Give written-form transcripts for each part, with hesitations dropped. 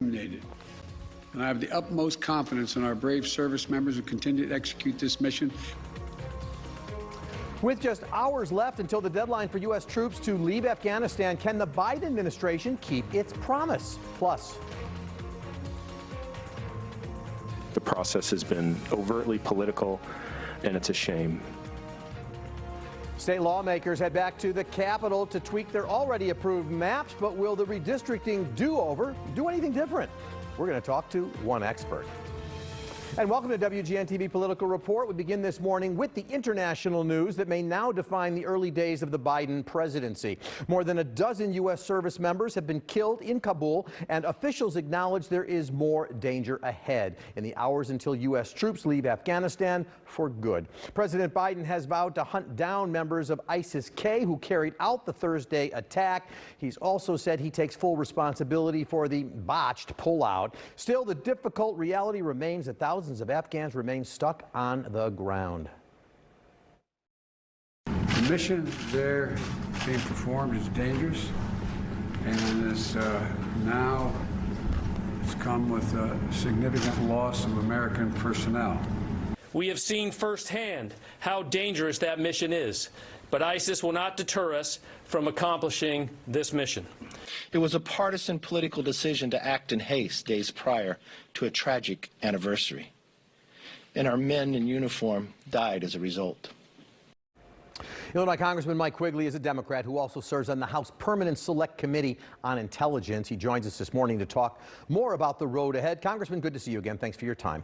And I have the utmost confidence in our brave service members who continue to execute this mission. With just hours left until the deadline for U.S. troops to leave Afghanistan, can the Biden administration keep its promise? Plus, the process has been overtly political, and it's a shame. State lawmakers head back to the Capitol to tweak their already approved maps, but will the redistricting do-over do anything different? We're going to talk to one expert. And welcome to WGN-TV Political Report. We begin this morning with the international news that may now define the early days of the Biden presidency. More than a dozen U.S. service members have been killed in Kabul, and officials acknowledge there is more danger ahead in the hours until U.S. troops leave Afghanistan for good. President Biden has vowed to hunt down members of ISIS-K who carried out the Thursday attack. He's also said he takes full responsibility for the botched pullout. Still, the difficult reality remains that thousands of Afghans remain stuck on the ground. The mission there being performed is dangerous, and it's now it's come with a significant loss of American personnel. We have seen firsthand how dangerous that mission is, but ISIS will not deter us from accomplishing this mission. It was a partisan political decision to act in haste days prior to a tragic anniversary, and our men in uniform died as a result. Illinois Congressman Mike Quigley is a Democrat who also serves on the House Permanent Select Committee on Intelligence. He joins us this morning to talk more about the road ahead. Congressman, good to see you again. Thanks for your time.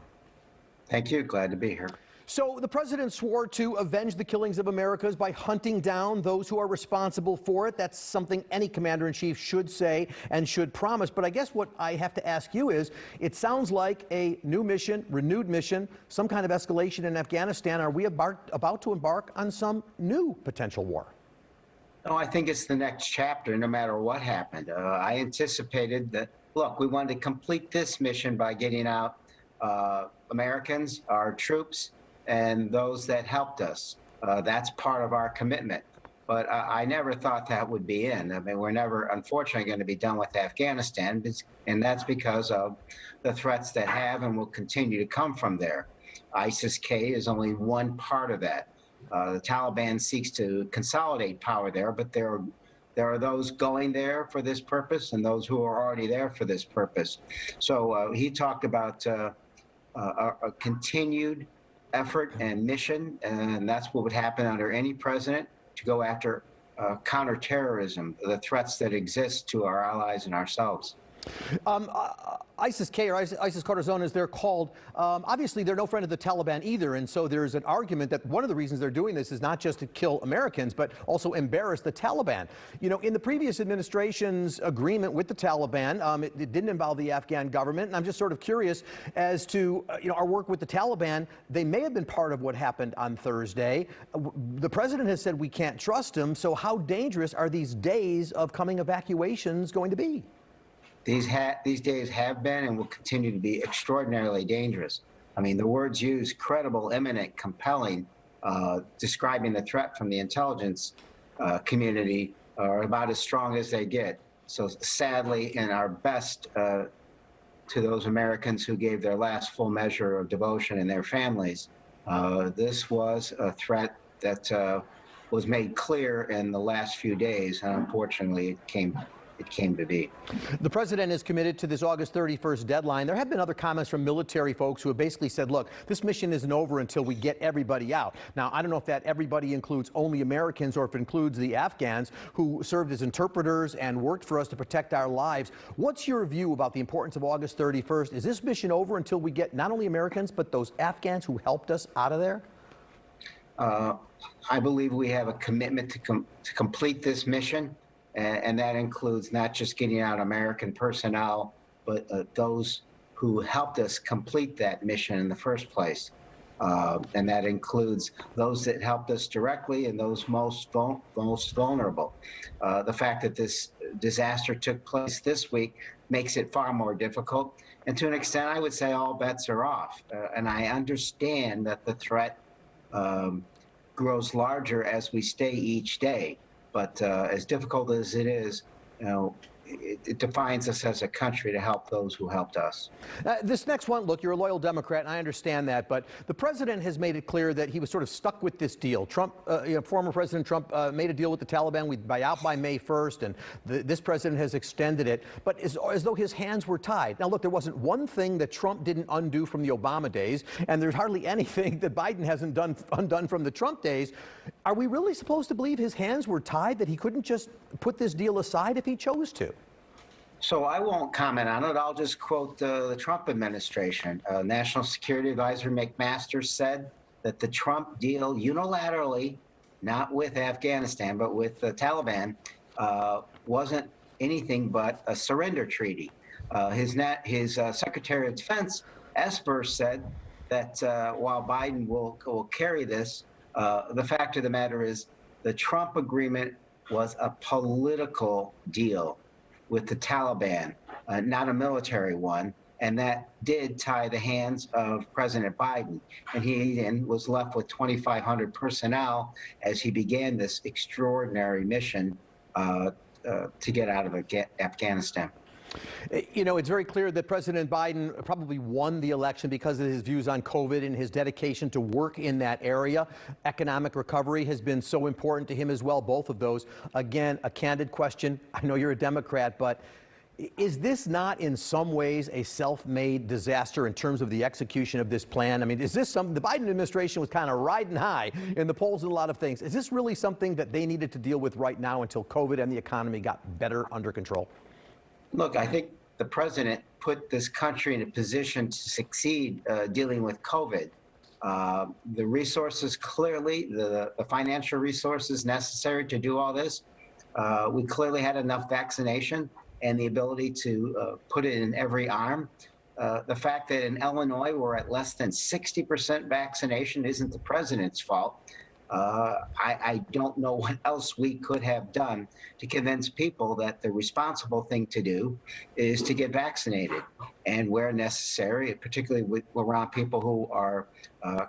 Thank you. Glad to be here. So the president swore to avenge the killings of Americans by hunting down those who are responsible for it. That's something any commander-in-chief should say and should promise. But I guess what I have to ask you is, it sounds like a new mission, renewed mission, some kind of escalation in Afghanistan. Are we about to embark on some new potential war? No, I think it's the next chapter, no matter what happened. I anticipated that, look, we wanted to complete this mission by getting out Americans, our troops, and those that helped us. That's part of our commitment. But I never thought that would be in. I mean, we're never, unfortunately, going to be done with Afghanistan, and that's because of the threats that have and will continue to come from there. ISIS-K is only one part of that. The Taliban seeks to consolidate power there, but there are those going there for this purpose and those who are already there for this purpose. So he talked about a continued effort and mission, and that's what would happen under any president, to go after counterterrorism, the threats that exist to our allies and ourselves. ISIS-K, or ISIS-Khorasan zone, as they're called, obviously they're no friend of the Taliban either, and so there's an argument that one of the reasons they're doing this is not just to kill Americans, but also embarrass the Taliban. You know, in the previous administration's agreement with the Taliban, it didn't involve the Afghan government, and I'm just sort of curious as to, our work with the Taliban. They may have been part of what happened on Thursday. The president has said we can't trust them, so how dangerous are these days of coming evacuations going to be? These days have been and will continue to be extraordinarily dangerous. I mean, the words used, credible, imminent, compelling, describing the threat from the intelligence community, are about as strong as they get. So sadly, and our best to those Americans who gave their last full measure of devotion and their families, this was a threat that was made clear in the last few days, and unfortunately it came to be. The president is committed to this August 31st deadline. There have been other comments from military folks who have basically said, look, this mission isn't over until we get everybody out. Now, I don't know if that everybody includes only Americans or if it includes the Afghans who served as interpreters and worked for us to protect our lives. What's your view about the importance of August 31st? Is this mission over until we get not only Americans, but those Afghans who helped us out of there? I believe we have a commitment to complete this mission. And that includes not just getting out American personnel, but those who helped us complete that mission in the first place. And that includes those that helped us directly and those most vulnerable. The fact that this disaster took place this week makes it far more difficult. And to an extent, I would say all bets are off. And I understand that the threat grows larger as we stay each day. But as difficult as it is, it defines us as a country to help those who helped us. This next one, look, you're a loyal Democrat, and I understand that, but the president has made it clear that he was sort of stuck with this deal. Trump, former President Trump made a deal with the Taliban. We'd buy out by May 1st, and this president has extended it, but as though his hands were tied. Now, look, there wasn't one thing that Trump didn't undo from the Obama days, and there's hardly anything that Biden hasn't undone from the Trump days. Are we really supposed to believe his hands were tied, that he couldn't just put this deal aside if he chose to? So I won't comment on it. I'll just quote the Trump administration. National Security Advisor McMaster said that the Trump deal unilaterally, not with Afghanistan, but with the Taliban, wasn't anything but a surrender treaty. His Secretary of Defense, Esper, said that while Biden will carry this, the fact of the matter is the Trump agreement was a political deal with the Taliban, not a military one, and that did tie the hands of President Biden. And he then was left with 2,500 personnel as he began this extraordinary mission to get out of Afghanistan. You know, it's very clear that President Biden probably won the election because of his views on COVID and his dedication to work in that area. Economic recovery has been so important to him as well, both of those. Again, a candid question. I know you're a Democrat, but is this not in some ways a self-made disaster in terms of the execution of this plan? I mean, is this something, the Biden administration was kind of riding high in the polls and a lot of things. Is this really something that they needed to deal with right now until COVID and the economy got better under control? Look, I think the president put this country in a position to succeed dealing with COVID. The resources, clearly, the financial resources necessary to do all this, we clearly had enough vaccination and the ability to put it in every arm. The fact that in Illinois we're at less than 60% vaccination isn't the president's fault. I don't know what else we could have done to convince people that the responsible thing to do is to get vaccinated, and where necessary, particularly around people who are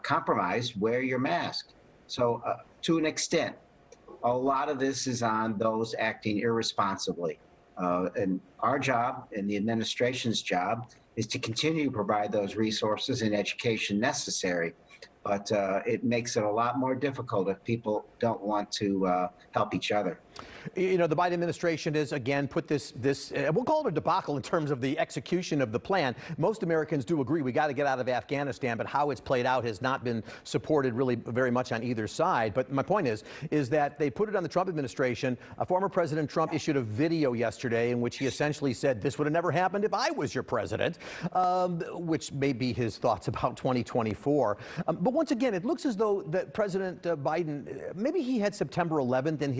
compromised, wear your mask. So to an extent, a lot of this is on those acting irresponsibly. And our job and the administration's job is to continue to provide those resources and education necessary. But it makes it a lot more difficult if people don't want to help each other. You know, the Biden administration has, again, put this we'll call it a debacle in terms of the execution of the plan. Most Americans do agree we got to get out of Afghanistan, but how it's played out has not been supported really very much on either side. But my point is that they put it on the Trump administration. Former President Trump issued a video yesterday in which he essentially said this would have never happened if I was your president, which may be his thoughts about 2024. But once again, it looks as though that President Biden, maybe he had September 11th in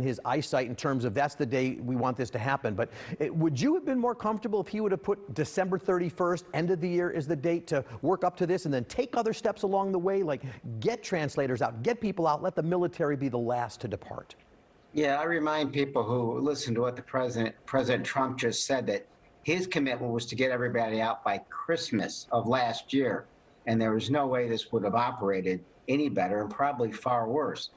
his eyesight in terms of that's the day we want this to happen. But would you have been more comfortable if he would have put December 31st, end of the year, as the date to work up to this and then take other steps along the way, like get translators out, get people out, let the military be the last to depart? Yeah, I remind people who listen to what the President Trump just said, that his commitment was to get everybody out by Christmas of last year. And there was no way this would have operated any better, and probably far worse.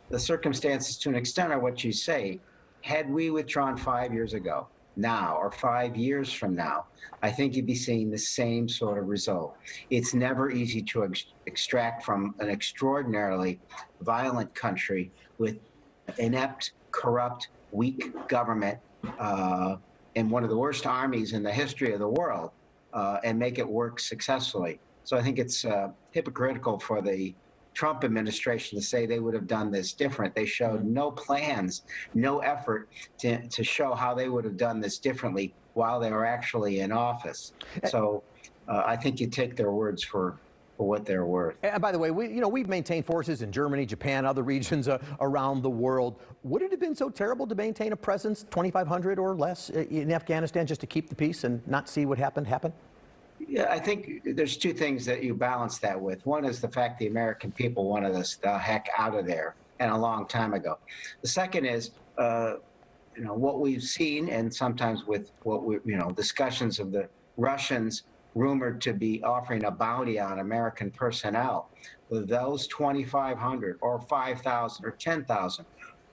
The circumstances, to an extent, are what you say. Had we withdrawn 5 years ago, now, or 5 years from now, I think you'd be seeing the same sort of result. It's never easy to extract from an extraordinarily violent country with inept, corrupt, weak government, and one of the worst armies in the history of the world, and make it work successfully. So I think it's hypocritical for the Trump administration to say they would have done this different. They showed no plans, no effort to show how they would have done this differently while they were actually in office. So I think you take their words for what they're worth. And by the way, we've maintained forces in Germany, Japan, other regions around the world. Would it have been so terrible to maintain a presence, 2,500 or less, in Afghanistan just to keep the peace and not see what happened happen? Yeah, I think there's two things that you balance that with. One is the fact the American people wanted us the heck out of there, and a long time ago. The second is, what we've seen, and sometimes with what we, discussions of the Russians rumored to be offering a bounty on American personnel. Those 2,500 or 5,000 or 10,000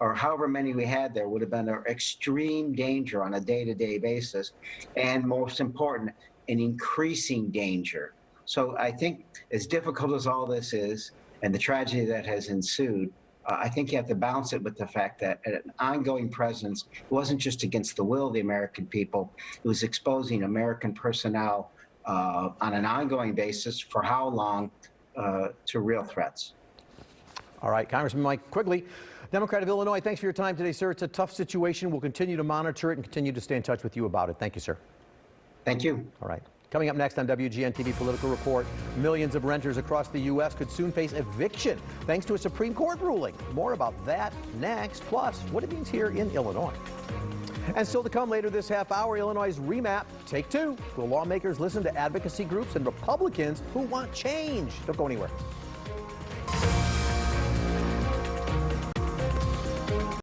or however many we had there would have been an extreme danger on a day-to-day basis, and most important, an increasing danger. So I think as difficult as all this is, and the tragedy that has ensued, I think you have to balance it with the fact that an ongoing presence wasn't just against the will of the American people, it was exposing American personnel on an ongoing basis for how long to real threats. All right, Congressman Mike Quigley, Democrat of Illinois, thanks for your time today, sir. It's a tough situation. We'll continue to monitor it and continue to stay in touch with you about it. Thank you, sir. Thank you. All right. Coming up next on WGN-TV Political Report, millions of renters across the U.S. could soon face eviction thanks to a Supreme Court ruling. More about that next, plus what it means here in Illinois. And still to come later this half hour, Illinois' remap, take two. Will lawmakers listen to advocacy groups and Republicans who want change? Don't go anywhere.